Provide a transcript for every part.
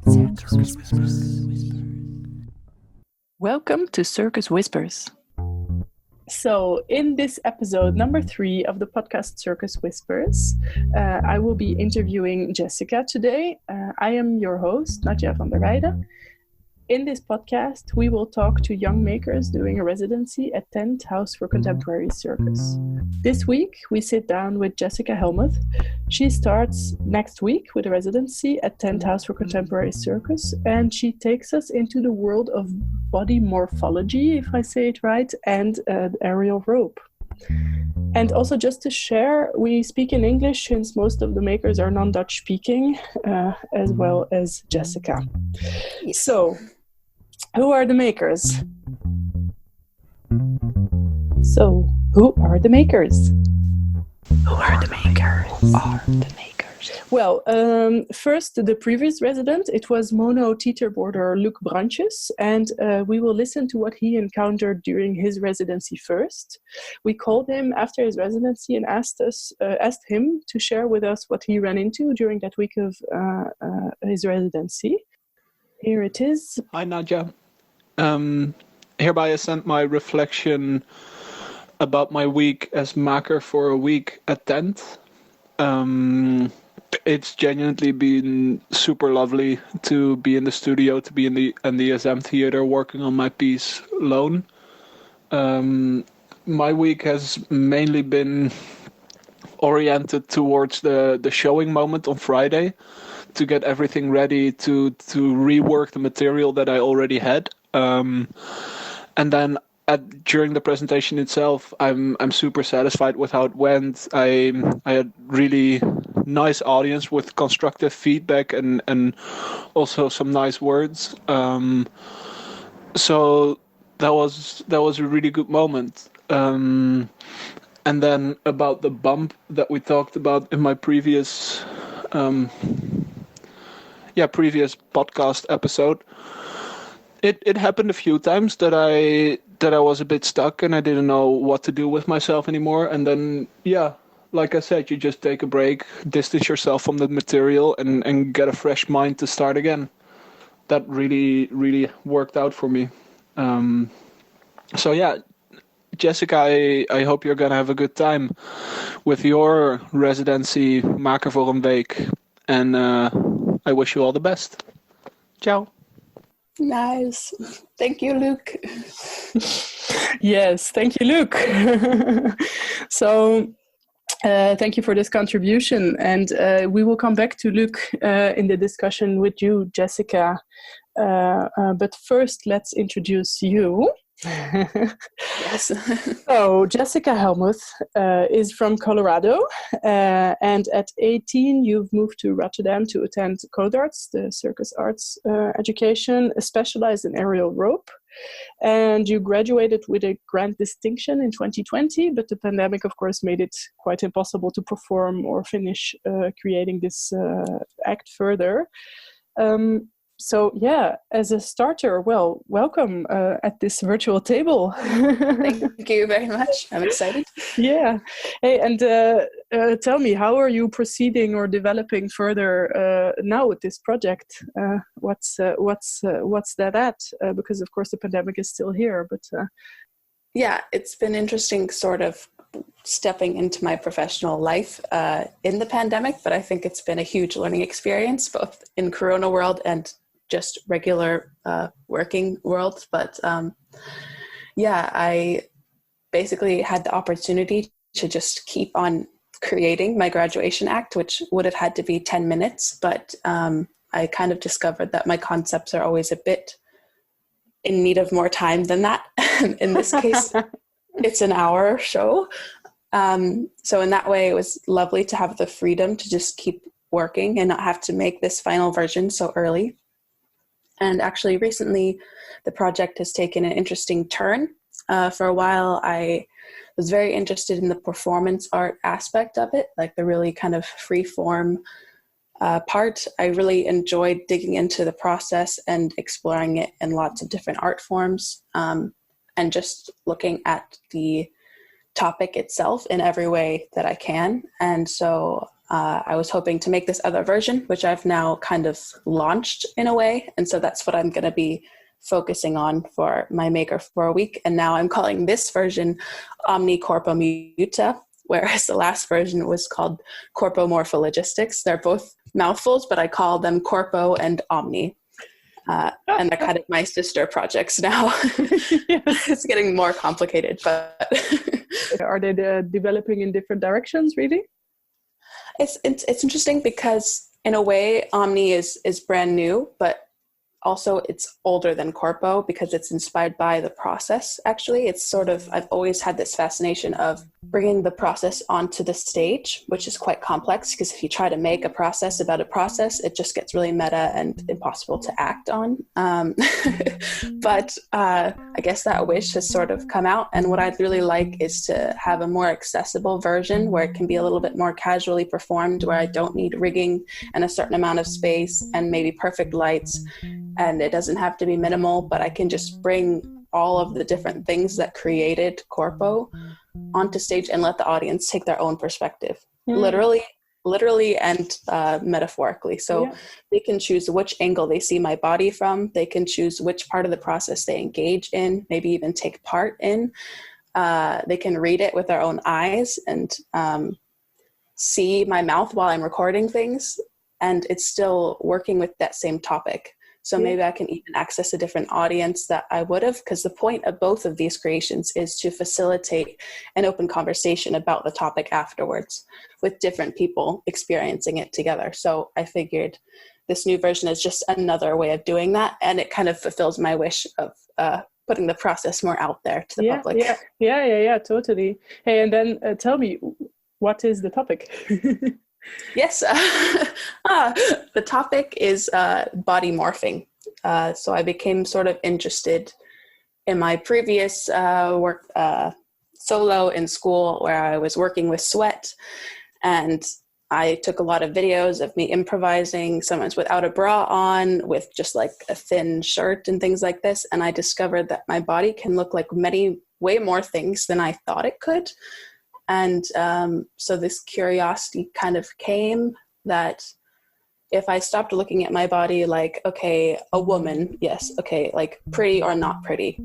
Circus Whispers. Welcome to Circus Whispers. So, in this episode, number 3 of the podcast Circus Whispers, I will be interviewing Jessica today. I am your host, Nadja van der Weiden. In this podcast, we will talk to young makers doing a residency at Tent House for Contemporary Circus. This week, we sit down with Jessica Hellmuth. She starts next week with a residency at Tent House for Contemporary Circus, and she takes us into the world of body morphology, if I say it right, and aerial rope. And also, just to share, we speak in English since most of the makers are non-Dutch speaking, as well as Jessica. So, who are the makers? Who are the makers? Well, first, the previous resident, it was mono teeterboarder Luc Brandjes, and we will listen to what he encountered during his residency first. We called him after his residency and asked him to share with us what he ran into during that week of his residency. Here it is. Hi, Nadja. Hereby I sent my reflection about my week as maker for a week at Tent. It's genuinely been super lovely to be in the studio, to be in the SM theater working on my piece Lone. My week has mainly been oriented towards the showing moment on Friday, to get everything ready to rework the material that I already had. And then during the presentation itself, I'm super satisfied with how it went. I had really nice audience with constructive feedback and also some nice words. So that was a really good moment. And then about the bump that we talked about in my previous podcast episode. It happened a few times that I was a bit stuck and I didn't know what to do with myself anymore. And then, like I said, you just take a break, distance yourself from the material and get a fresh mind to start again. That really, really worked out for me. Jessica, I hope you're going to have a good time with your residency Maker voor een week. And I wish you all the best. Ciao. Nice. Thank you, Luc. Yes, thank you, Luc. So, thank you for this contribution. And we will come back to Luc in the discussion with you, Jessica. But first, let's introduce you. Yes. So, Jessica Hellmuth is from Colorado, and at 18 you've moved to Rotterdam to attend CODARTS, the Circus Arts education, specialized in aerial rope, and you graduated with a grand distinction in 2020, but the pandemic of course made it quite impossible to perform or finish creating this act further. So, as a starter, welcome at this virtual table. Thank you very much. I'm excited. Yeah. Hey, and tell me, how are you proceeding or developing further now with this project? What's that at? Because, of course, the pandemic is still here. But it's been interesting sort of stepping into my professional life in the pandemic, but I think it's been a huge learning experience, both in Corona world and just regular working world. But I basically had the opportunity to just keep on creating my graduation act, which would have had to be 10 minutes. But I kind of discovered that my concepts are always a bit in need of more time than that. In this case, it's an hour show. So in that way, it was lovely to have the freedom to just keep working and not have to make this final version so early. And actually recently, the project has taken an interesting turn. For a while, I was very interested in the performance art aspect of it, like the really kind of free form part. I really enjoyed digging into the process and exploring it in lots of different art forms, and just looking at the topic itself in every way that I can. And so I was hoping to make this other version, which I've now kind of launched in a way. And so that's what I'm going to be focusing on for my maker for a week. And now I'm calling this version Omni Corpo Muta, whereas the last version was called Corpo Morphologistics. They're both mouthfuls, but I call them Corpo and Omni. And they're kind of my sister projects now. It's getting more complicated, but are they developing in different directions, really? It's interesting because in a way, Omni is brand new, but also it's older than Corpo because it's inspired by the process. Actually, it's sort of, I've always had this fascination of bringing the process onto the stage, which is quite complex because if you try to make a process about a process, it just gets really meta and impossible to act on. But I guess that wish has sort of come out. And what I'd really like is to have a more accessible version where it can be a little bit more casually performed, where I don't need rigging and a certain amount of space and maybe perfect lights. And it doesn't have to be minimal, but I can just bring all of the different things that created Corpo onto stage and let the audience take their own perspective, literally and metaphorically. So they can choose which angle they see my body from. They can choose which part of the process they engage in, maybe even take part in. They can read it with their own eyes and see my mouth while I'm recording things. And it's still working with that same topic. So maybe I can even access a different audience that I would have, because the point of both of these creations is to facilitate an open conversation about the topic afterwards with different people experiencing it together. So I figured this new version is just another way of doing that. And it kind of fulfills my wish of putting the process more out there to the public. Yeah, totally. Hey, and then tell me, what is the topic? Yes, the topic is body morphing. So I became sort of interested in my previous work solo in school where I was working with sweat. And I took a lot of videos of me improvising, sometimes without a bra on, with just like a thin shirt and things like this. And I discovered that my body can look like way more things than I thought it could. And so this curiosity kind of came that if I stopped looking at my body like, okay, a woman, yes, okay, like pretty or not pretty,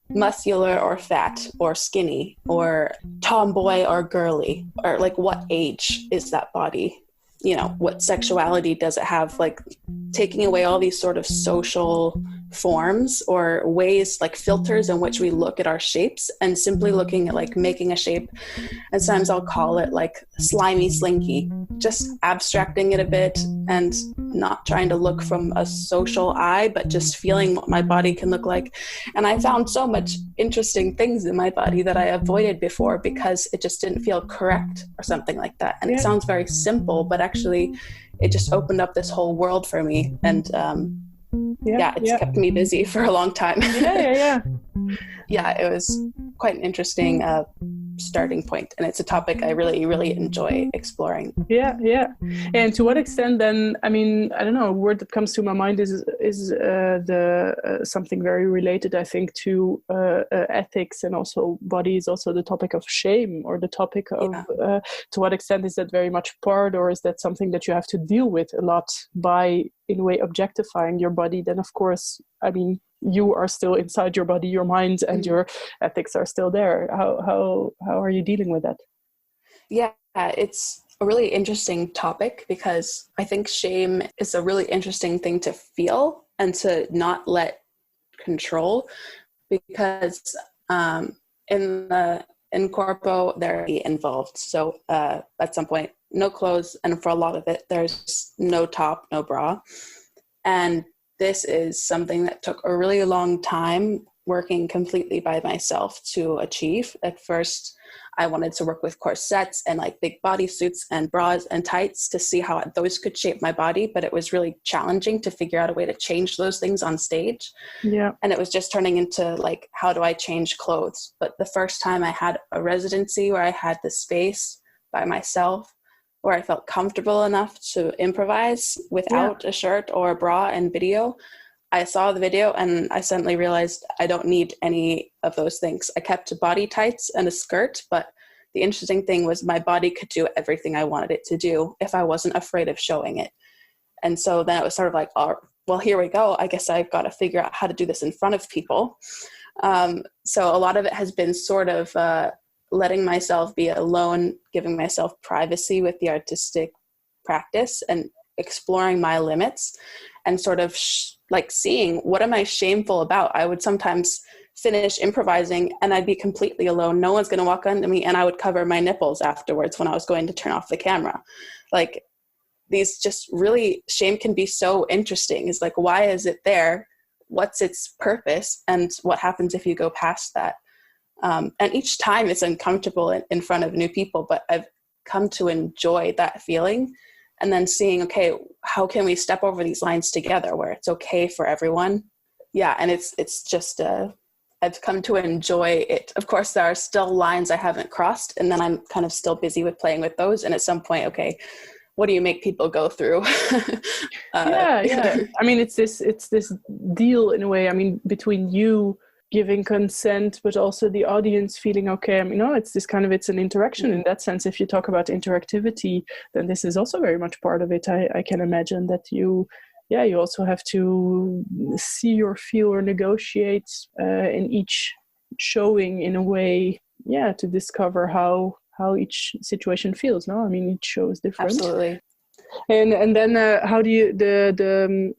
muscular or fat or skinny or tomboy or girly, or like what age is that body? You know, what sexuality does it have? Like taking away all these sort of social forms or ways, like filters in which we look at our shapes, and simply looking at like making a shape. And sometimes I'll call it like slimy slinky, just abstracting it a bit and not trying to look from a social eye, but just feeling what my body can look like. And I found so much interesting things in my body that I avoided before because it just didn't feel correct or something like that. And it sounds very simple, but actually it just opened up this whole world for me. And it's kept me busy for a long time. Yeah, it was quite an interesting starting point, and it's a topic I really, really enjoy exploring. Yeah. And to what extent then, I mean, I don't know, a word that comes to my mind is something very related, I think, to ethics and also body, is also the topic of shame, or the topic of to what extent is that very much part, or is that something that you have to deal with a lot by, in a way, objectifying your body? Then of course, I mean, you are still inside your body, your mind, and your ethics are still there. How are you dealing with that? Yeah, it's a really interesting topic because I think shame is a really interesting thing to feel and to not let control, because in Corpo they're involved. So at some point, no clothes, and for a lot of it, there's no top, no bra. And this is something that took a really long time working completely by myself to achieve. At first, I wanted to work with corsets and like big bodysuits and bras and tights to see how those could shape my body, but it was really challenging to figure out a way to change those things on stage. Yeah. And it was just turning into like, how do I change clothes? But the first time I had a residency where I had the space by myself, where I felt comfortable enough to improvise without a shirt or a bra and video, I saw the video and I suddenly realized I don't need any of those things. I kept body tights and a skirt, but the interesting thing was my body could do everything I wanted it to do if I wasn't afraid of showing it. And so then it was sort of like, oh, well, here we go. I guess I've got to figure out how to do this in front of people. So a lot of it has been sort of letting myself be alone, giving myself privacy with the artistic practice and exploring my limits and sort of like seeing what am I shameful about. I would sometimes finish improvising and I'd be completely alone. No one's going to walk onto me, and I would cover my nipples afterwards when I was going to turn off the camera. Like, these just really, shame can be so interesting. It's like, why is it there? What's its purpose? And what happens if you go past that? And each time it's uncomfortable in front of new people, but I've come to enjoy that feeling. And then seeing, okay, how can we step over these lines together where it's okay for everyone? Yeah, and it's just, I've come to enjoy it. Of course, there are still lines I haven't crossed, and then I'm kind of still busy with playing with those. And at some point, okay, what do you make people go through? Yeah. I mean, it's this deal in a way. I mean, between you giving consent, but also the audience feeling okay. I mean, it's an interaction in that sense. If you talk about interactivity, then this is also very much part of it. I can imagine that you also have to see or feel or negotiate in each showing in a way, to discover how each situation feels. No, I mean, each show is different. Absolutely. And then how do you the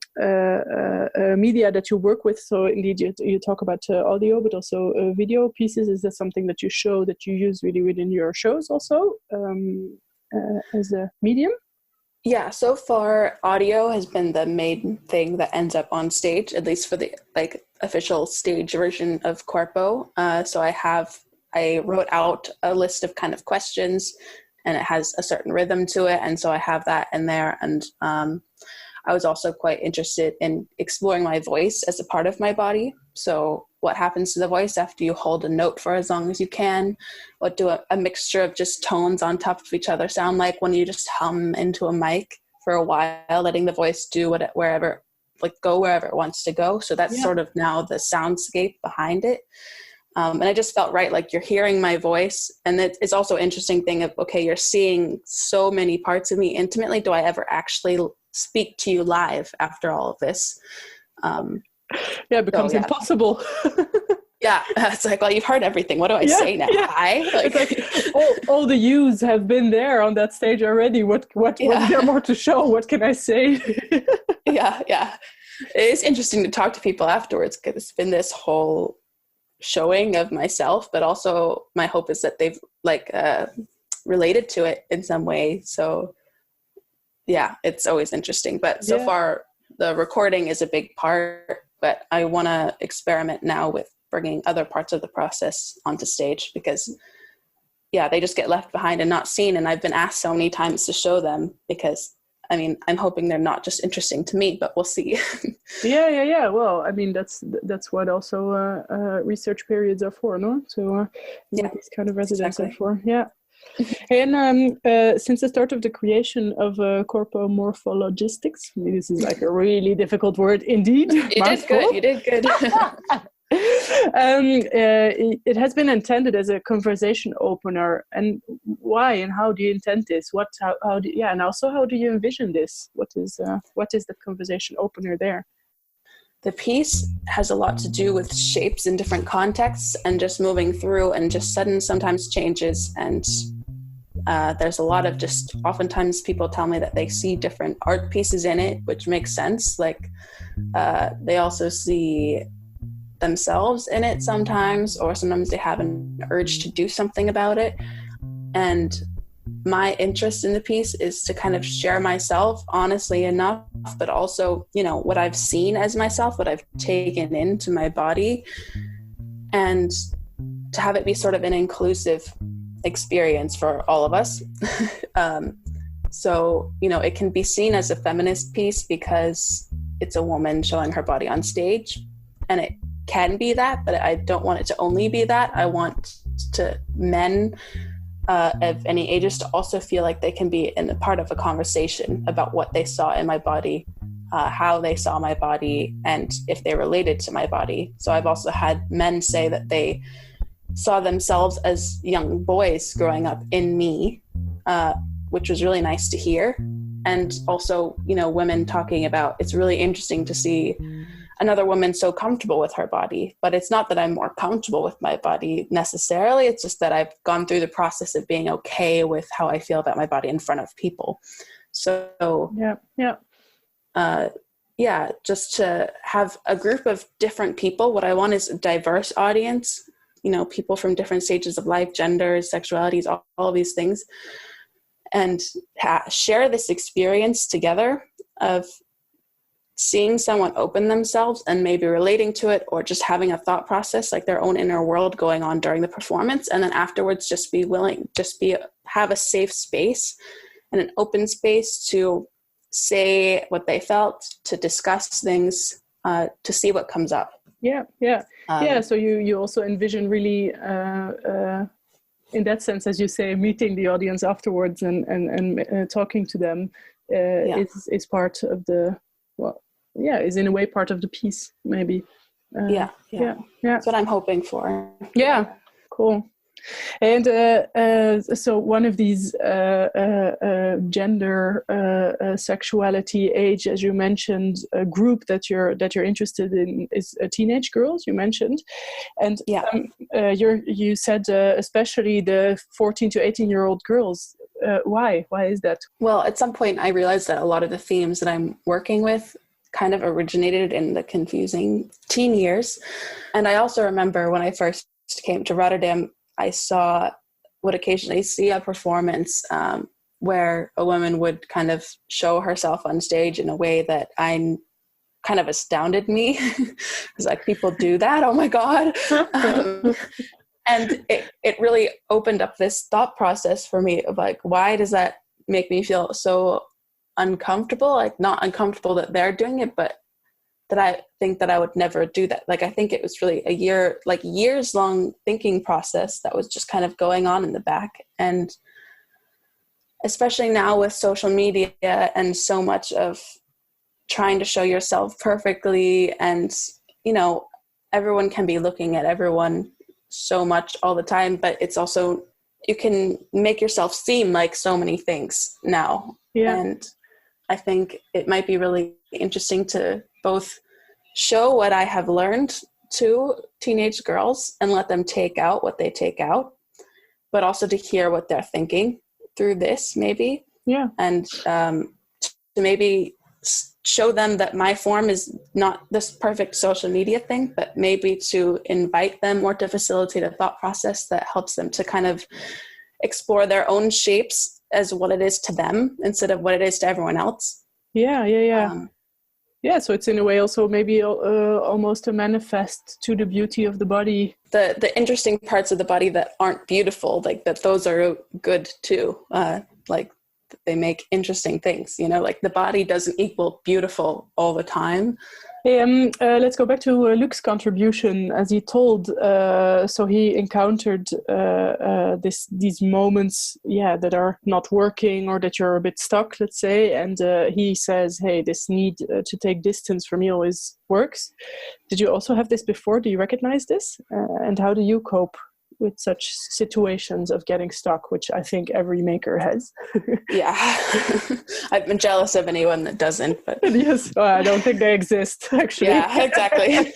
media that you work with? So indeed, you talk about audio, but also video pieces. Is that something that you show that you use really within your shows also as a medium? Yeah, so far audio has been the main thing that ends up on stage, at least for the official stage version of Corpo. So I wrote out a list of kind of questions, and it has a certain rhythm to it. And so I have that in there. And I was also quite interested in exploring my voice as a part of my body. So what happens to the voice after you hold a note for as long as you can? What do a mixture of just tones on top of each other sound like when you just hum into a mic for a while, letting the voice do go wherever it wants to go. So that's sort of now the soundscape behind it. And I just felt right, like you're hearing my voice. And it's also an interesting thing of, okay, you're seeing so many parts of me intimately. Do I ever actually speak to you live after all of this? It becomes impossible. Yeah, it's like, well, you've heard everything. What do I say now? Yeah. Hi? It's like all the yous have been there on that stage already. What is there more to show? What can I say? Yeah. It's interesting to talk to people afterwards, because it's been this whole showing of myself, but also my hope is that they've related to it in some way. So yeah, it's always interesting. But so far the recording is a big part, but I want to experiment now with bringing other parts of the process onto stage, because they just get left behind and not seen. And I've been asked so many times to show them, because I mean, I'm hoping they're not just interesting to me, but we'll see. Yeah. Well, I mean, that's what also research periods are for, no? So what these kind of residents are for. Yeah. And since the start of the creation of Corpo Morphologistics, this is like a really difficult word indeed. You did good. It has been intended as a conversation opener. And why and how do you intend this? And also how do you envision this? What is the conversation opener there? The piece has a lot to do with shapes in different contexts and just moving through and just sudden sometimes changes. And there's a lot of just, oftentimes people tell me that they see different art pieces in it, which makes sense. Like they also see themselves in it sometimes, or sometimes they have an urge to do something about it. And my interest in the piece is to kind of share myself honestly enough, but also, what I've seen as myself, what I've taken into my body, and to have it be sort of an inclusive experience for all of us. So, it can be seen as a feminist piece because it's a woman showing her body on stage, and it can be that, but I don't want it to only be that. I want men of any ages to also feel like they can be in a part of a conversation about what they saw in my body, how they saw my body, and if they related to my body. So I've also had men say that they saw themselves as young boys growing up in me, which was really nice to hear. And also, you know, women talking about, it's really interesting to see another woman so comfortable with her body. But it's not that I'm more comfortable with my body necessarily. It's just that I've gone through the process of being okay with how I feel about my body in front of people. So just to have a group of different people. What I want is a diverse audience, you know, people from different stages of life, genders, sexualities, all these things, and share this experience together of seeing someone open themselves and maybe relating to it, or just having a thought process, like their own inner world going on during the performance. And then afterwards, have a safe space and an open space to say what they felt, to discuss things, to see what comes up. So you also envision really in that sense, as you say, meeting the audience afterwards and talking to them is part of the, is in a way part of the piece, maybe. That's what I'm hoping for. Yeah, cool. And so one of these gender, sexuality, age, as you mentioned, a group that you're interested in is teenage girls. You mentioned, and you said especially the 14 to 18-year-old girls. Why is that? Well, at some point I realized that a lot of the themes that I'm working with kind of originated in the confusing teen years, and I also remember when I first came to Rotterdam, I would occasionally see a performance where a woman would kind of show herself on stage in a way that kind of astounded me. It's like, people do that? Oh my God. And it really opened up this thought process for me of like, why does that make me feel so uncomfortable? Like, not uncomfortable that they're doing it, but that I think that I would never do that. Like, I think it was really years long thinking process that was just kind of going on in the back. And especially now with social media and so much of trying to show yourself perfectly, and, you know, everyone can be looking at everyone so much all the time, but it's also, you can make yourself seem like so many things now. And I think it might be really interesting to both show what I have learned to teenage girls and let them take out what they take out, but also to hear what they're thinking through this, maybe. And to maybe show them that my form is not this perfect social media thing, but maybe to invite them or to facilitate a thought process that helps them to kind of explore their own shapes as what it is to them instead of what it is to everyone else. So it's in a way also maybe almost a manifest to the beauty of the body. The interesting parts of the body that aren't beautiful, like that, those are good too. Like they make interesting things, you know, like the body doesn't equal beautiful all the time. Let's go back to Luc's contribution. As he told, so he encountered these moments, that are not working or that you're a bit stuck, let's say, and he says, hey, this need to take distance from you always works. Did you also have this before? Do you recognize this? And how do you cope with such situations of getting stuck, which I think every maker has? I've been jealous of anyone that doesn't, but yes, I don't think they exist, actually. Exactly.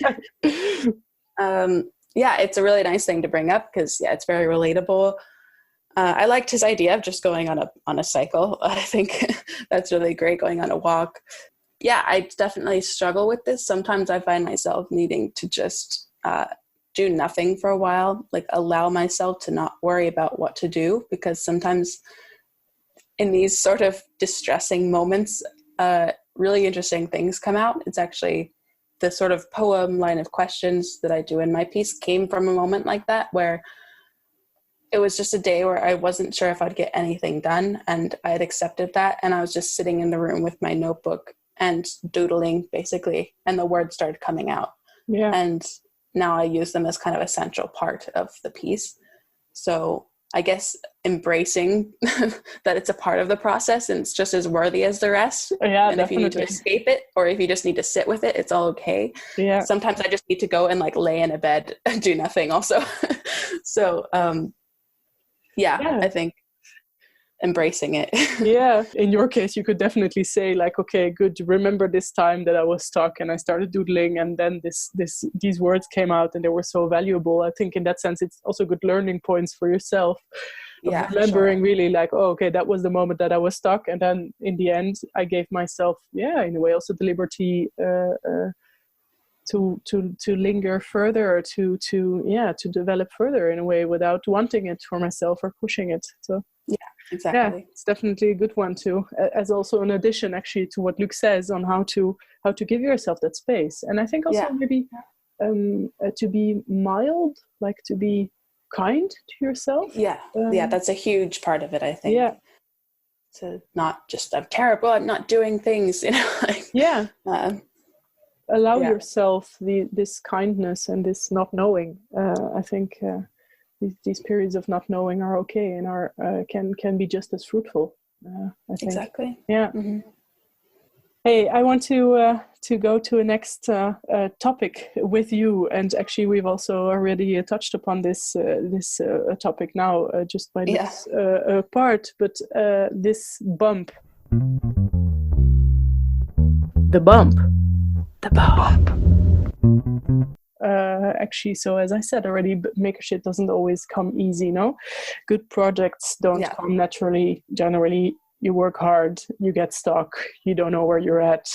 It's a really nice thing to bring up because it's very relatable. I liked his idea of just going on a cycle. I think that's really great, going on a walk. I definitely struggle with this. Sometimes I find myself needing to just do nothing for a while, like allow myself to not worry about what to do, because sometimes in these sort of distressing moments, really interesting things come out. It's actually the sort of poem line of questions that I do in my piece came from a moment like that, where it was just a day where I wasn't sure if I'd get anything done, and I had accepted that, and I was just sitting in the room with my notebook and doodling basically, and the words started coming out. And now I use them as kind of a central part of the piece. So I guess, embracing that it's a part of the process and it's just as worthy as the rest. Yeah, and definitely. If you need to escape it, or if you just need to sit with it, it's all okay. Yeah. Sometimes I just need to go and like lay in a bed and do nothing also. So, I think embracing it. Yeah, in your case you could definitely say like, okay, good, remember this time that I was stuck and I started doodling, and then these words came out and they were so valuable. I think in that sense it's also good learning points for yourself of remembering really like, oh, okay, that was the moment that I was stuck, and then in the end I gave myself in a way also the liberty to linger further, to develop further in a way without wanting it for myself or pushing it. So exactly. Yeah, it's definitely a good one too, as also an addition actually to what Luc says on how to give yourself that space. And I think also maybe to be mild, like to be kind to yourself. That's a huge part of it, I think. Yeah. To not just, I'm terrible, I'm not doing things, Allow yourself this kindness and this not knowing. I think these periods of not knowing are okay and are can be just as fruitful. I think. Exactly. Yeah. Mm-hmm. Hey, I want to go to a next topic with you, and actually we've also already touched upon this topic now just by this part, but this bump. The bump. Actually, so as I said already, makership doesn't always come easy, no? Good projects don't come naturally. Generally, you work hard, you get stuck, you don't know where you're at,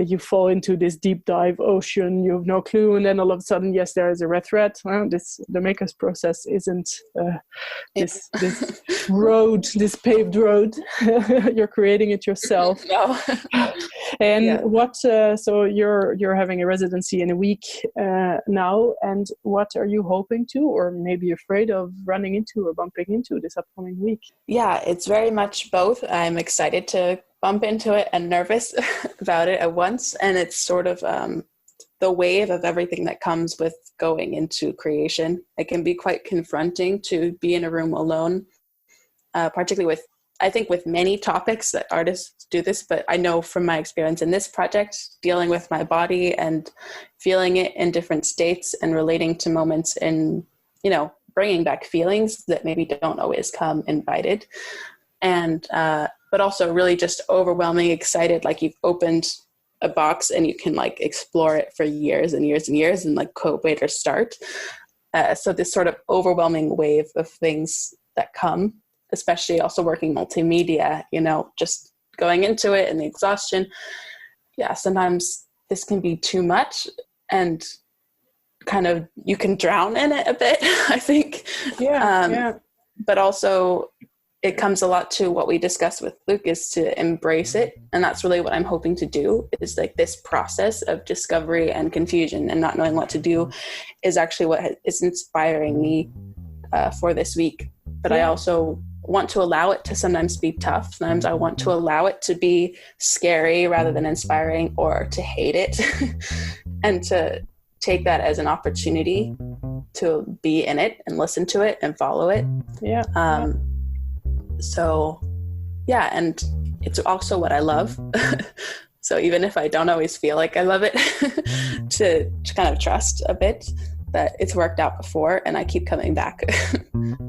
you fall into this deep dive ocean, you have no clue, and then all of a sudden, yes, there is a red thread. Well, the maker's process isn't this road, this paved road. You're creating it yourself. No. And what? So you're having a residency in a week now, and what are you hoping to, or maybe afraid of running into or bumping into this upcoming week? Yeah, it's very much both. I'm excited to bump into it and nervous about it at once, and it's sort of the wave of everything that comes with going into creation. It can be quite confronting to be in a room alone, particularly with many topics that artists do this, but I know from my experience in this project, dealing with my body and feeling it in different states and relating to moments in, bringing back feelings that maybe don't always come invited. And, but also really just overwhelming, excited, like you've opened a box and you can like explore it for years and years and years and like quote wait or start. So this sort of overwhelming wave of things that come, especially also working multimedia, just going into it and the exhaustion. Yeah, sometimes this can be too much and kind of you can drown in it a bit, I think. But also it comes a lot to what we discussed with Luc is to embrace it. And that's really what I'm hoping to do, is like this process of discovery and confusion and not knowing what to do is actually what is inspiring me for this week. But I also want to allow it to sometimes be tough. Sometimes I want to allow it to be scary rather than inspiring, or to hate it and to take that as an opportunity to be in it and listen to it and follow it. And it's also what I love. So even if I don't always feel like I love it, to kind of trust a bit that it's worked out before and I keep coming back.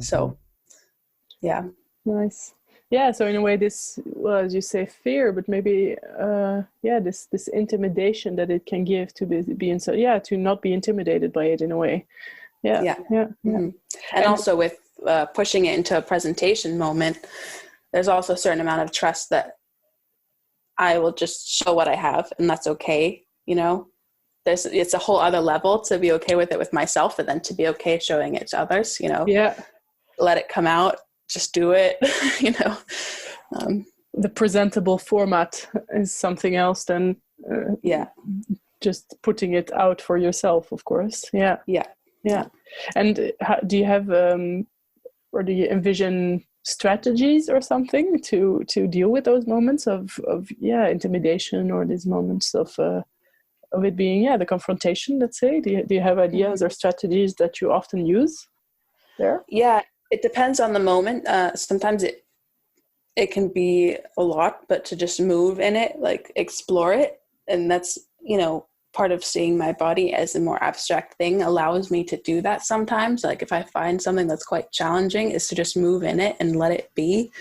So yeah. Nice. Yeah. So in a way, this, well, as you say, fear, but maybe, this intimidation that it can give to to not be intimidated by it in a way. Yeah. Mm-hmm. And also with pushing it into a presentation moment, there's also a certain amount of trust that I will just show what I have, and that's okay. It's a whole other level to be okay with it with myself, and then to be okay showing it to others. Let it come out. Just do it. The presentable format is something else than just putting it out for yourself, of course. Yeah. And do you have or do you envision strategies or something to deal with those moments of intimidation, or these moments of it being the confrontation, let's say? Do you have ideas or strategies that you often use there? Yeah, It depends on the moment. Sometimes it can be a lot, but to just move in it, like explore it. And that's, part of seeing my body as a more abstract thing allows me to do that sometimes. Like if I find something that's quite challenging, is to just move in it and let it be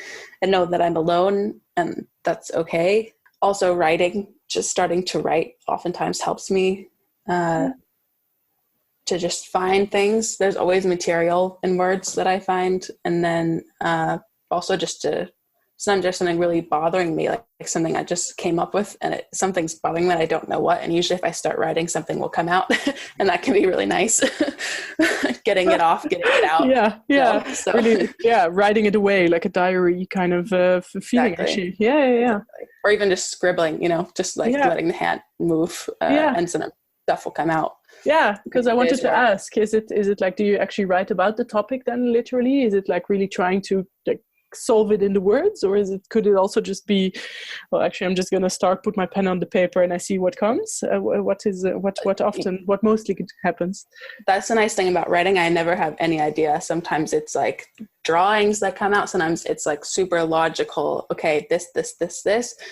and know that I'm alone and that's okay. Also writing, just starting to write oftentimes helps me to just find things. There's always material in words that I find. And then also just to, sometimes there's something really bothering me, like something I just came up with and something's bothering me and I don't know what. And usually if I start writing, something will come out and that can be really nice. Getting it off, getting it out. Yeah. So. Really, writing it away, like a diary kind of feeling. Exactly. Actually. Yeah. Exactly. Or even just scribbling, just like letting the hand move and some stuff will come out. Yeah, because I wanted to ask, is it like, do you actually write about the topic then literally? Is it like really trying to like solve it in the words, or could it also just be, well, actually I'm just going to put my pen on the paper and I see what comes? What mostly happens? That's the nice thing about writing. I never have any idea. Sometimes it's like drawings that come out. Sometimes it's like super logical. Okay, this.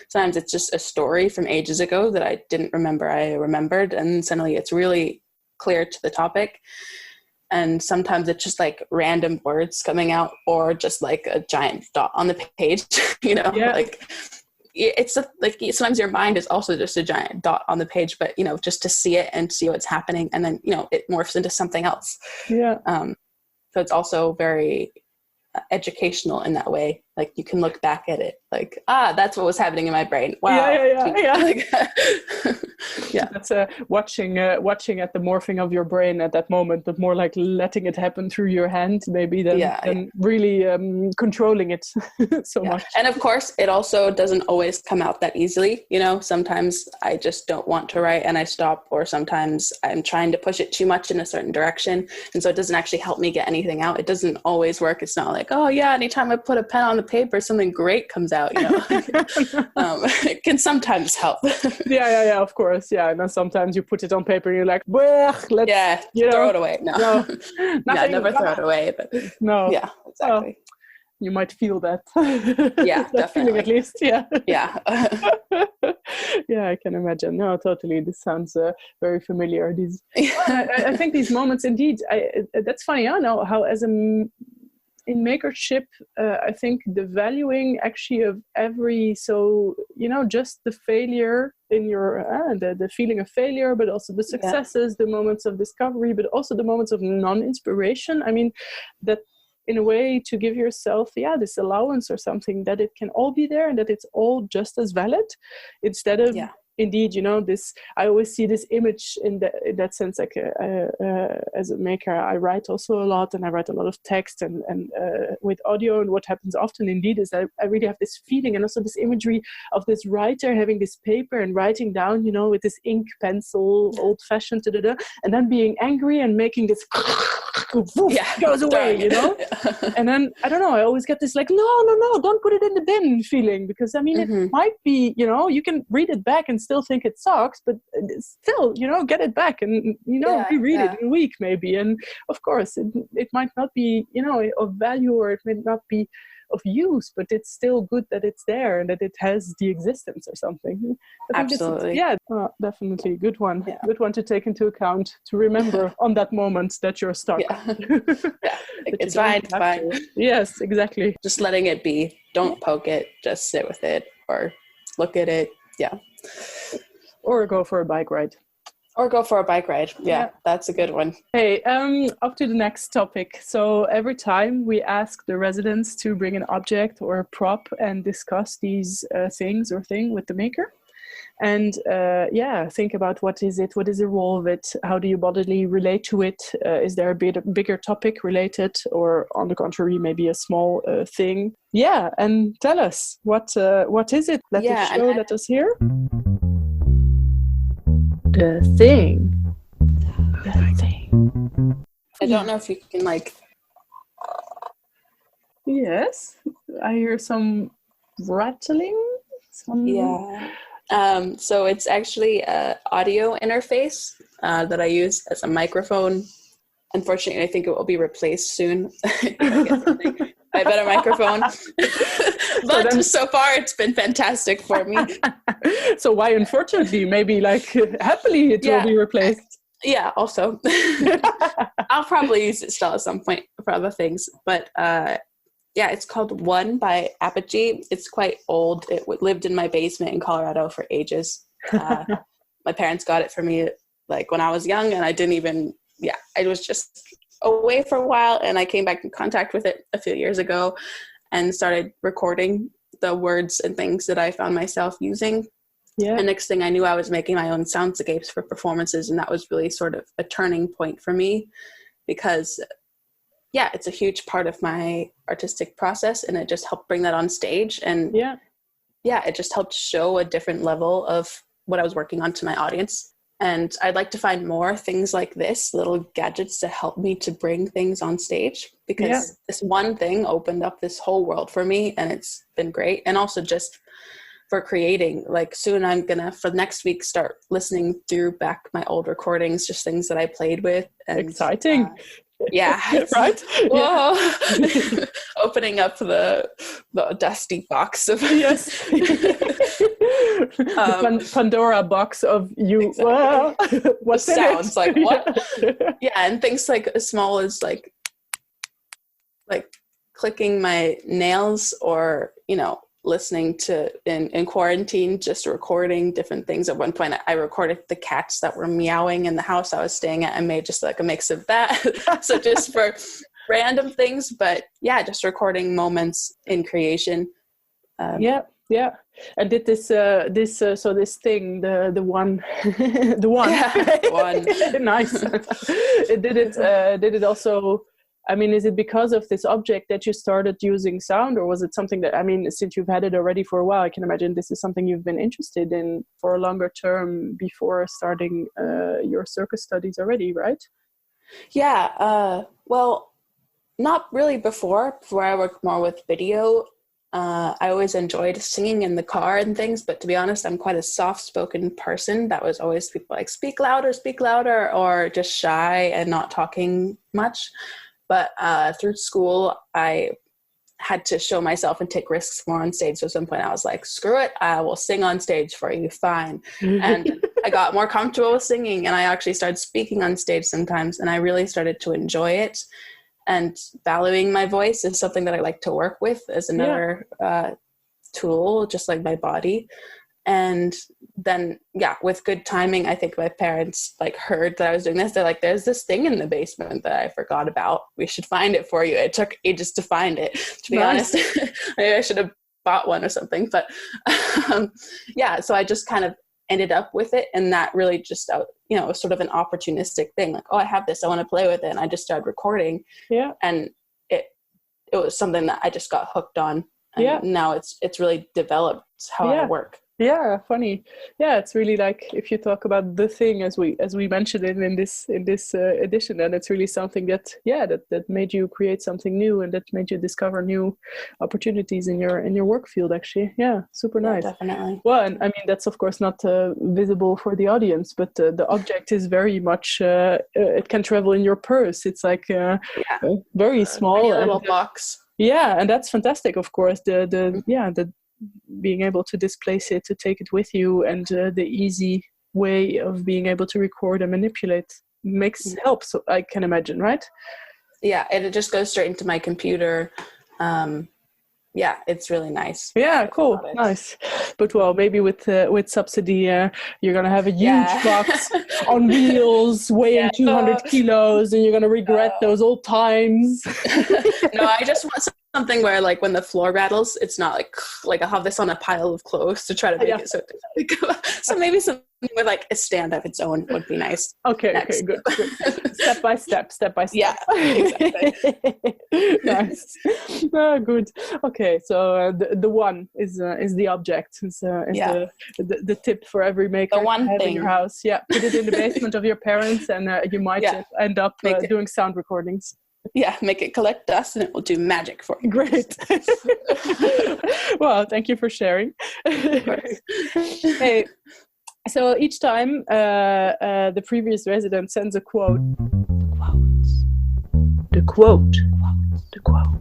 Sometimes it's just a story from ages ago that I didn't remember I remembered, and suddenly it's really clear to the topic. And sometimes it's just like random words coming out, or just like a giant dot on the page, like it's like sometimes your mind is also just a giant dot on the page, but just to see it and see what's happening, and then it morphs into something else. So it's also very educational in that way. Like you can look back at it like, that's what was happening in my brain. Wow. Yeah. That's watching at the morphing of your brain at that moment, but more like letting it happen through your hand maybe than really controlling it so much. And of course it also doesn't always come out that easily. Sometimes I just don't want to write and I stop, or sometimes I'm trying to push it too much in a certain direction, and so it doesn't actually help me get anything out. It doesn't always work. It's not like, anytime I put a pen on the paper something great comes out. It can sometimes help. Of course. And then sometimes you put it on paper and you're like, let's throw it away. No. Never throw it away, but no. Exactly. You might feel that. That definitely. Feeling at least. Yeah. I can imagine. No, totally. This sounds very familiar. I think these moments indeed, that's funny. I know how in makership, I think the valuing actually of just the failure in your, the feeling of failure, but also the successes, the moments of discovery, but also the moments of non-inspiration. I mean, that in a way to give yourself, this allowance or something, that it can all be there and that it's all just as valid, instead of indeed, this, I always see this image in that sense, like as a maker, I write also a lot, and I write a lot of text and with audio, and what happens often indeed is that I really have this feeling and also this imagery of this writer having this paper and writing down, with this ink pencil, old fashioned, and then being angry and making this goes away, and then, I don't know, I always get this like, no, don't put it in the bin feeling, because I mean, it might be, you can read it back and still think it sucks, but still, get it back and, reread it in a week maybe. And of course, it might not be, of value, or it may not be of use, but it's still good that it's there and that it has the existence or something. Absolutely. Definitely. Good one. Yeah. Good one to take into account, to remember on that moment that you're stuck. It's fine. Yes, exactly. Just letting it be. Don't poke it. Just sit with it or look at it. Or go for a bike ride. Yeah, that's a good one. Hey, up to the next topic. So every time we ask the residents to bring an object or a prop and discuss these things with the maker. And think about what is it, what is the role of it, how do you bodily relate to it, is there a bigger topic related, or on the contrary, maybe a small thing. And tell us, what is it? Let us hear. The thing. I don't know if you can Yes, I hear some rattling. So it's actually an audio interface that I use as a microphone unfortunately, I think it will be replaced soon. A better microphone. But so far it's been fantastic for me. So why unfortunately? Maybe like happily it will be replaced. Yeah, also. I'll probably use it still at some point for other things. But it's called One by Apogee. It's quite old. It lived in my basement in Colorado for ages. My parents got it for me like when I was young, and I didn't even, I was just away for a while, and I came back in contact with it a few years ago and started recording the words and things that I found myself using. Yeah. And next thing I knew, I was making my own soundscapes for performances, and that was really sort of a turning point for me because, it's a huge part of my artistic process, and it just helped bring that on stage. And it just helped show a different level of what I was working on to my audience. And I'd like to find more things like this, little gadgets to help me to bring things on stage, because this one thing opened up this whole world for me, and it's been great. And also just for creating, like soon I'm gonna, for next week, start listening through back my old recordings, just things that I played with. And, exciting. Right? Whoa. Opening up the dusty box of the Pandora box of you. Exactly. What sounds like what? And things like as small as like clicking my nails, or listening to in quarantine, just recording different things. At one point I recorded the cats that were meowing in the house I was staying at, and made just like a mix of that. So just for random things, but just recording moments in creation. And did this thing, the one the one one nice did it also, I mean, is it because of this object that you started using sound, or was it something that, I mean, since you've had it already for a while, I can imagine this is something you've been interested in for a longer term before starting your circus studies already, right? Well, not really before I worked more with video. I always enjoyed singing in the car and things, but to be honest, I'm quite a soft-spoken person. That was always people like, speak louder, or just shy and not talking much. But through school, I had to show myself and take risks more on stage. So at some point I was like, screw it, I will sing on stage for you, fine. And I got more comfortable with singing, and I actually started speaking on stage sometimes, and I really started to enjoy it. And valuing my voice is something that I like to work with as another tool, just like my body. And then, with good timing, I think my parents heard that I was doing this. They're like, there's this thing in the basement that I forgot about. We should find it for you. It took ages to find it, to be honest. Maybe I should have bought one or something. But so I just kind of ended up with it. And that really just, was sort of an opportunistic thing. Like, oh, I have this, I want to play with it. And I just started recording. Yeah. And it was something that I just got hooked on. And now it's really developed how I work. Yeah, funny. Yeah, it's really like, if you talk about the thing as we mentioned it in this edition, then it's really something that made you create something new, and that made you discover new opportunities in your work field. Actually, super nice. Definitely. Well, and I mean, that's of course not visible for the audience, but the object is very much. It can travel in your purse. It's like very small, a little box. Yeah, and that's fantastic. Of course, the being able to displace it, to take it with you, and the easy way of being able to record and manipulate helps, I can imagine, right? Yeah, and it just goes straight into my computer. It's really nice. Yeah, cool, nice. But well, maybe with subsidy, you're gonna have a huge box on wheels, weighing 200 kilos, and you're gonna regret those old times. No, I just want something where, like, when the floor rattles, it's not like I'll have this on a pile of clothes to try to make it so maybe something with like a stand of its own would be nice. Okay, good. Step by step. Yeah, exactly. Nice. Good. Okay, so the one is the object. Is the tip for every maker. The one to have thing in your house. Yeah, put it in the basement of your parents, and you might end up doing sound recordings. Yeah, make it collect dust, and it will do magic for you. Great. Well, thank you for sharing. Hey, so each time the previous resident sends a quote. Quotes. the quote. The quote.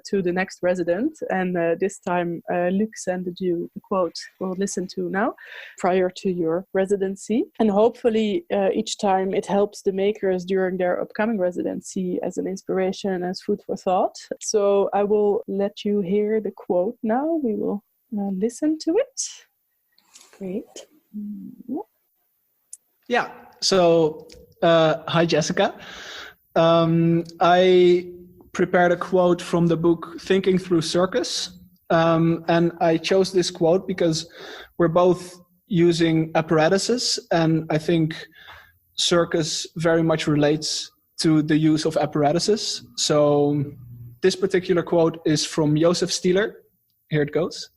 To the next resident, and this time Luc sent you the quote we'll listen to now prior to your residency, and hopefully each time it helps the makers during their upcoming residency as an inspiration, as food for thought. So I will let you hear the quote now. We will listen to it. Great. Yeah, so hi Jessica. I prepared a quote from the book Thinking Through Circus. And I chose this quote because we're both using apparatuses, and I think circus very much relates to the use of apparatuses. So this particular quote is from Joseph Stieler. Here it goes.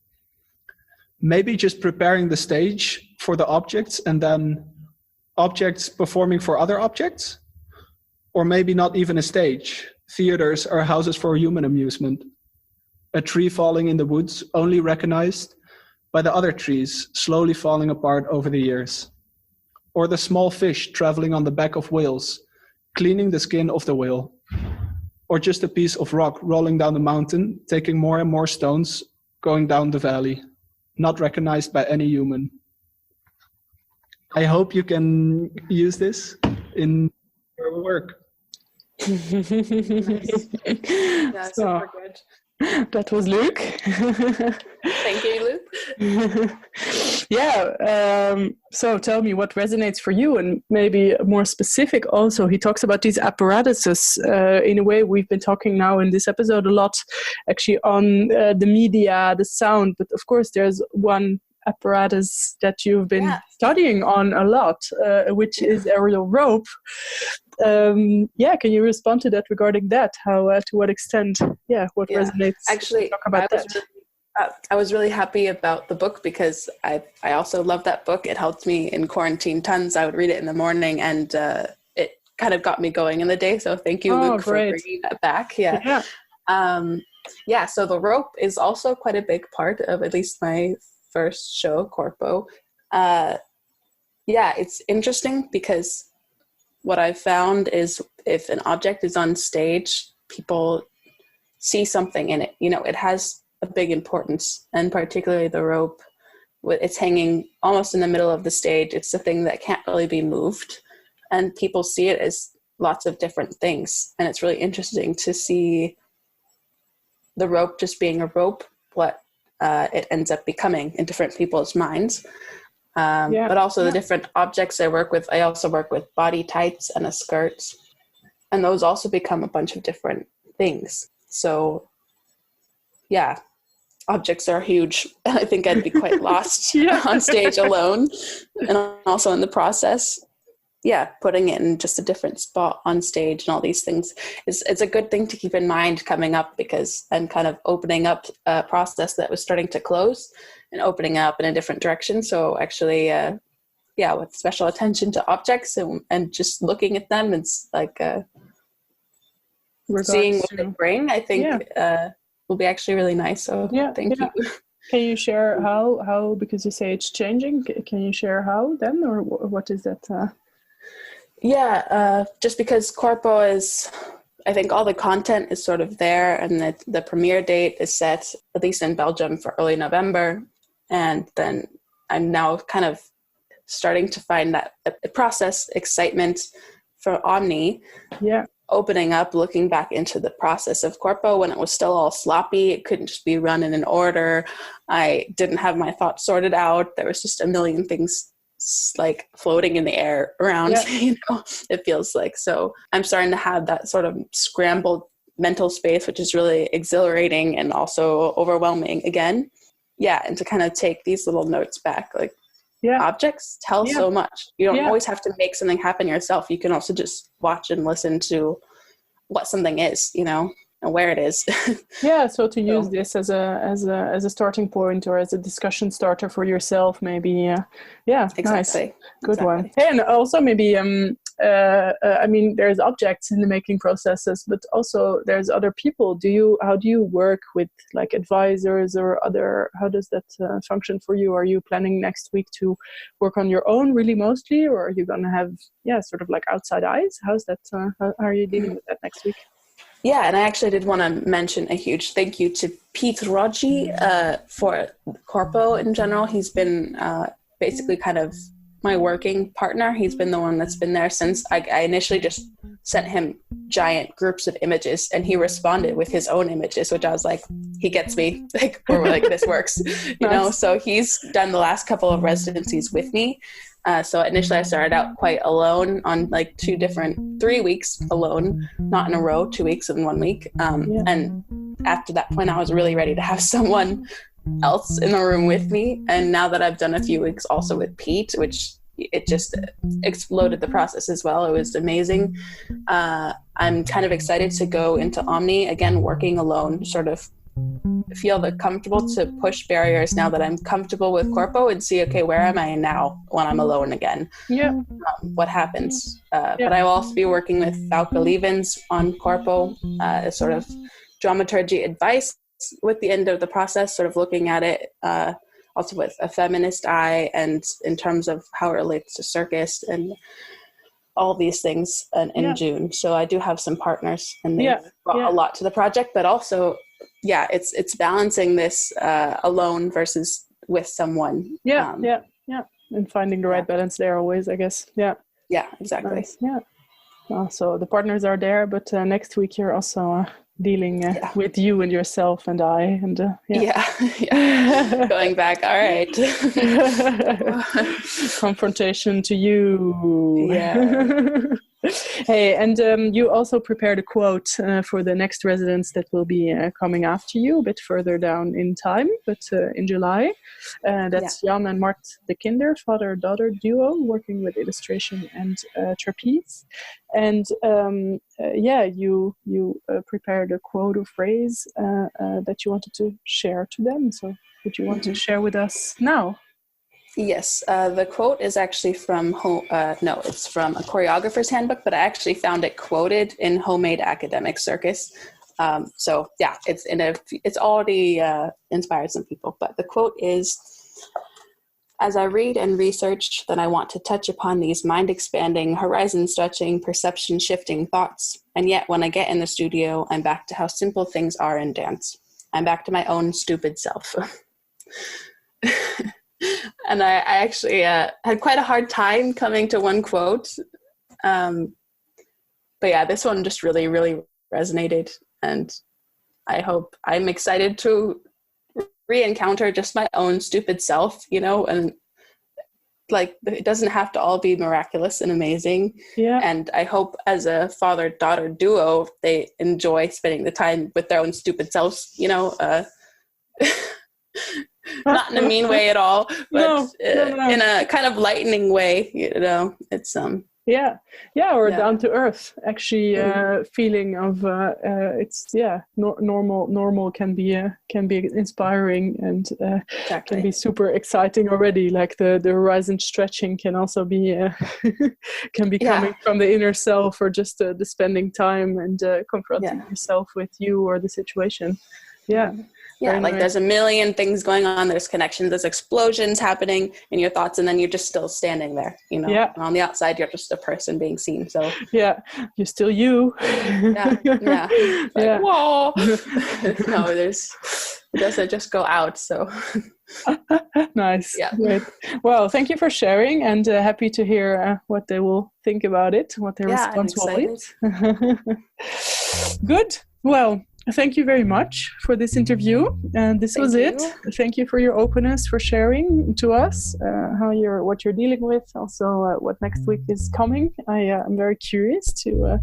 Maybe just preparing the stage for the objects and then objects performing for other objects, or maybe not even a stage. Theaters are houses for human amusement. A tree falling in the woods only recognized by the other trees slowly falling apart over the years. Or the small fish traveling on the back of whales, cleaning the skin of the whale. Or just a piece of rock rolling down the mountain, taking more and more stones, going down the valley, not recognized by any human. I hope you can use this in your work. Yeah, super good. That was Luc. Thank you, Luc. So tell me what resonates for you, and maybe more specific also. He talks about these apparatuses. In a way, we've been talking now in this episode a lot actually on the media, the sound, but of course there's one apparatus that you've been studying on a lot, which is aerial rope. Can you respond to that regarding that? How, to what extent, what resonates? Actually, talk about I was really happy about the book because I also love that book. It helped me in quarantine tons. I would read it in the morning, and it kind of got me going in the day. So thank you, Luc, for bringing that back. So the rope is also quite a big part of at least my first show, Corpo. It's interesting because what I've found is if an object is on stage, people see something in it. You know, it has a big importance, and particularly the rope. It's hanging almost in the middle of the stage. It's a thing that can't really be moved, and people see it as lots of different things. And it's really interesting to see the rope just being a rope, what it ends up becoming in different people's minds. But also the different objects I work with. I also work with body tights and a skirt, and those also become a bunch of different things. So objects are huge. I think I'd be quite lost on stage alone, and also in the process. Putting it in just a different spot on stage and all these things it's a good thing to keep in mind coming up, because I'm kind of opening up a process that was starting to close and opening up in a different direction. So actually, with special attention to objects and just looking at them, it's like seeing what they bring, I think will be actually really nice. So thank you. Can you share how, because you say it's changing, can you share how then, or what is that? Just because Corpo is, I think all the content is sort of there, and the premiere date is set, at least in Belgium, for early November. And then I'm now kind of starting to find that process excitement for Omni. Opening up, looking back into the process of Corpo when it was still all sloppy. It couldn't just be run in an order. I didn't have my thoughts sorted out. There was just a million things like floating in the air around, it feels like. So I'm starting to have that sort of scrambled mental space, which is really exhilarating and also overwhelming again. And to kind of take these little notes back, like objects tell so much. You don't always have to make something happen yourself. You can also just watch and listen to what something is, and where it is. So to use this as a starting point, or as a discussion starter for yourself, maybe. Exactly. Nice. Good one. Hey, and also maybe I mean, there's objects in the making processes, but also there's other people. How do you work with like advisors or other, how does that function for you? Are you planning next week to work on your own really mostly, or are you going to have, sort of like outside eyes? How's that, how are you dealing with that next week? Yeah, and I actually did want to mention a huge thank you to pitfalls for Corpo in general. He's been basically kind of my working partner. He's been the one that's been there since I initially just sent him giant groups of images, and he responded with his own images, which I was like, he gets me, like, or like, this works, you know? So he's done the last couple of residencies with me. So initially I started out quite alone on like 3 weeks alone, not in a row, 2 weeks in 1 week. And after that point, I was really ready to have someone else in the room with me. And now that I've done a few weeks also with Pete, which it just exploded the process as well. It was amazing. I'm kind of excited to go into Omni again, working alone, sort of feel comfortable to push barriers now that I'm comfortable with Corpo and see, okay, where am I now when I'm alone again? What happens? But I will also be working with Bauke Levens on Corpo as sort of dramaturgy advice with the end of the process, sort of looking at it also with a feminist eye and in terms of how it relates to circus and all these things in June. So I do have some partners, and they've brought a lot to the project, but also it's balancing this alone versus with someone. And finding the right balance there always, I guess. Exactly. Nice. So the partners are there, but next week you're also dealing with you and yourself and I, and going back. All right. Confrontation to you. Hey, and you also prepared a quote for the next residents that will be coming after you a bit further down in time, but in July. That's Jan and Mart de Kinder, father-daughter duo, working with illustration and trapeze. And you prepared a quote or phrase that you wanted to share to them. So would you want to share with us now? Yes, the quote is actually from it's from a choreographer's handbook, but I actually found it quoted in Homemade Academic Circus. It's already inspired some people. But the quote is, "As I read and research, then I want to touch upon these mind-expanding, horizon-stretching, perception-shifting thoughts. And yet, when I get in the studio, I'm back to how simple things are in dance. I'm back to my own stupid self." And I actually had quite a hard time coming to one quote. But this one just really, really resonated. And I'm excited to re-encounter just my own stupid self, and like, it doesn't have to all be miraculous and amazing. And I hope as a father-daughter duo, they enjoy spending the time with their own stupid selves, not in a mean way at all, but in a kind of lightening way, it's down to earth, actually. Feeling of normal can be inspiring and can be super exciting already. Like the horizon stretching can also be coming from the inner self, or just the spending time and confronting yourself with you or the situation. There's a million things going on. There's connections, there's explosions happening in your thoughts, and then you're just still standing there, And on the outside, you're just a person being seen. So you're still you. Whoa. No, it doesn't just go out. So nice. Great. Well, thank you for sharing, and happy to hear what they will think about it, what their response will be. Good. Well, thank you very much for this interview. And this was it. Thank you for your openness, for sharing to us what you're dealing with, also what next week is coming. I'm very curious to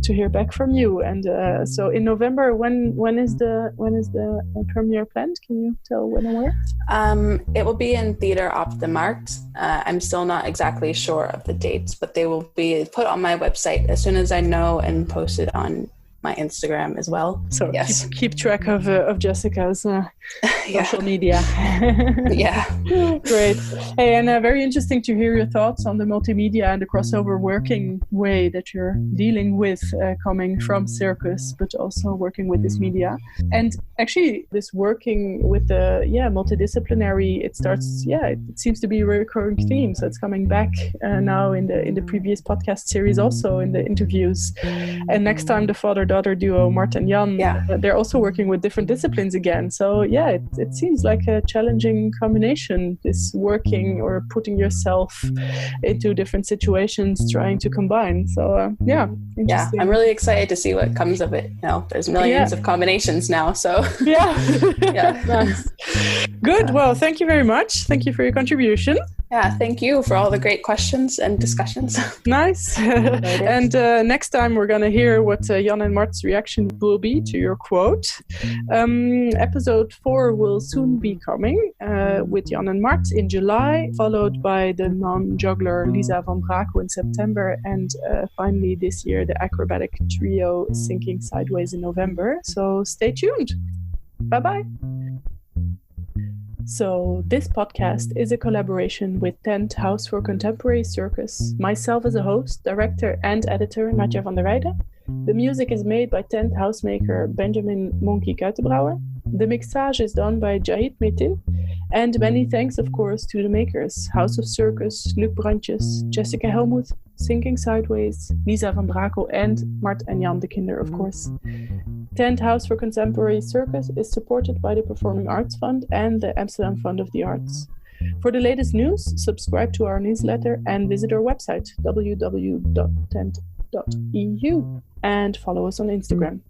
hear back from you. And so in November, when is the premiere planned? Can you tell when and where? It will be in Theater op de Markt. I'm still not exactly sure of the dates, but they will be put on my website as soon as I know, and posted on my Instagram as well. So keep track of Jessica's social media. Yeah. Great. Hey, and very interesting to hear your thoughts on the multimedia and the crossover working way that you're dealing with, coming from Circus, but also working with this media. And actually, this working with the multidisciplinary, it seems to be a recurring theme. So it's coming back now in the previous podcast series, also in the interviews. And next time, the father-daughter duo Mart and Jan, they're also working with different disciplines again. So it seems like a challenging combination, this working or putting yourself into different situations, trying to combine. So interesting. I'm really excited to see what comes of it now. There's millions of combinations now, so nice. Good. Well, thank you very much. Thank you for your contribution. Yeah, thank you for all the great questions and discussions. Nice. And next time we're going to hear what Jan and Mart's reaction will be to your quote. Episode 4 will soon be coming with Jan and Mart in July, followed by the non-juggler Lisa van Brakel in September, and finally this year the acrobatic trio Sinking Sideways in November. So stay tuned. Bye-bye. So this podcast is a collaboration with Tent House for Contemporary Circus, myself as a host, director and editor Nadja van der Weiden. The music is made by tent housemaker Benjamin Monkey Kuitenbrouwer. The mixage is done by Jahid Metin. And many thanks, of course, to the makers, House of Circus, Luc Brandjes, Jessica Hellmuth, Sinking Sideways, Lisa van Brakel, and Mart en Jan de Kinder, of course. Tent House for Contemporary Circus is supported by the Performing Arts Fund and the Amsterdam Fund of the Arts. For the latest news, subscribe to our newsletter and visit our website, www.tent.eu, and follow us on Instagram.